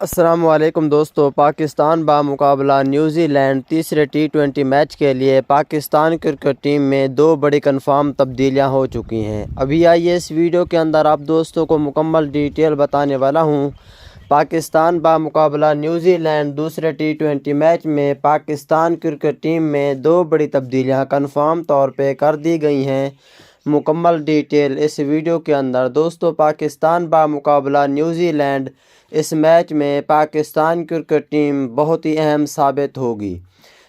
अस्सलाम वालेकुम दोस्तों, पाकिस्तान बामुकाबला न्यूजीलैंड तीसरे T20 मैच के लिए पाकिस्तान क्रिकेट टीम में दो बड़ी कन्फर्म तब्दीलियां हो चुकी हैं। अभी आइए इस वीडियो के अंदर आप दोस्तों को मुकम्मल डिटेल बताने वाला हूं। पाकिस्तान बामुकाबला न्यूजीलैंड दूसरे T20 मैच में पाकिस्तान क्रिकेट टीम में दो बड़ी तब्दीलियाँ कन्फर्म तौर पर कर दी गई हैं। मुकम्मल डिटेल इस वीडियो के अंदर दोस्तों। पाकिस्तान बामुकाबला न्यूजीलैंड इस मैच में पाकिस्तान क्रिकेट टीम बहुत ही अहम साबित होगी।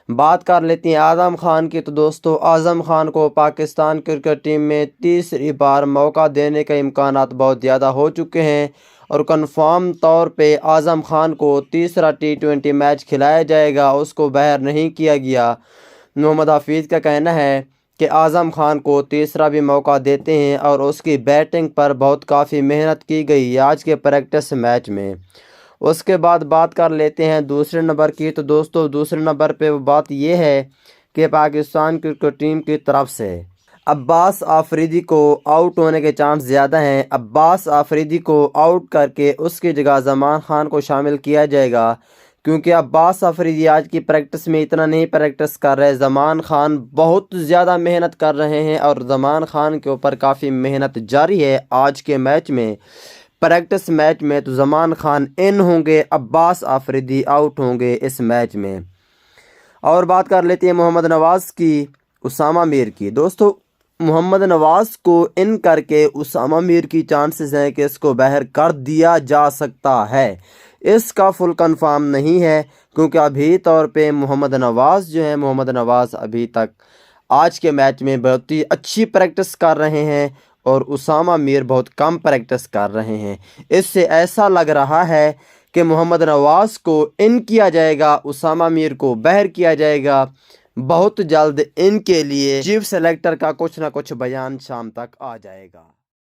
बात कर लेते हैं आज़म खान की, तो दोस्तों आज़म खान को पाकिस्तान क्रिकेट टीम में तीसरी बार मौका देने के इम्कानात बहुत ज़्यादा हो चुके हैं और कन्फर्म तौर पे आज़म खान को तीसरा T20 मैच खिलाया जाएगा, उसको बाहर नहीं किया गया। मोहम्मद हफीज़ का कहना है कि आज़म खान को तीसरा भी मौका देते हैं और उसकी बैटिंग पर बहुत काफ़ी मेहनत की गई आज के प्रैक्टिस मैच में। उसके बाद बात कर लेते हैं दूसरे नंबर की, तो दोस्तों दूसरे नंबर पे वो बात ये है कि पाकिस्तान क्रिकेट टीम की तरफ से अब्बास आफरीदी को आउट होने के चांस ज़्यादा हैं। अब्बास आफरीदी को आउट करके उसकी जगह ज़मान खान को शामिल किया जाएगा, क्योंकि अब्बास आफरीदी आज की प्रैक्टिस में इतना नहीं प्रैक्टिस कर रहे। ज़मान खान बहुत ज़्यादा मेहनत कर रहे हैं और ज़मान खान के ऊपर काफ़ी मेहनत जारी है। आज के मैच में प्रैक्टिस मैच में तो ज़मान खान इन होंगे, अब्बास आफरीदी आउट होंगे इस मैच में। और बात कर लेते हैं मोहम्मद नवाज़ की, उसामा मीर की। दोस्तों मोहम्मद नवाज़ को इन करके उसामा मीर की चांसेस हैं कि इसको बाहर कर दिया जा सकता है। इसका फुल कंफर्म नहीं है, क्योंकि अभी तौर पे मोहम्मद नवाज़ जो है, मोहम्मद नवाज़ अभी तक आज के मैच में बहुत ही अच्छी प्रैक्टिस कर रहे हैं और उसामा मीर बहुत कम प्रैक्टिस कर रहे हैं। इससे ऐसा लग रहा है कि मोहम्मद नवाज़ को इन किया जाएगा, उसामा मीर को बाहर किया जाएगा। बहुत जल्द इनके लिए चीफ सेलेक्टर का कुछ ना कुछ बयान शाम तक आ जाएगा।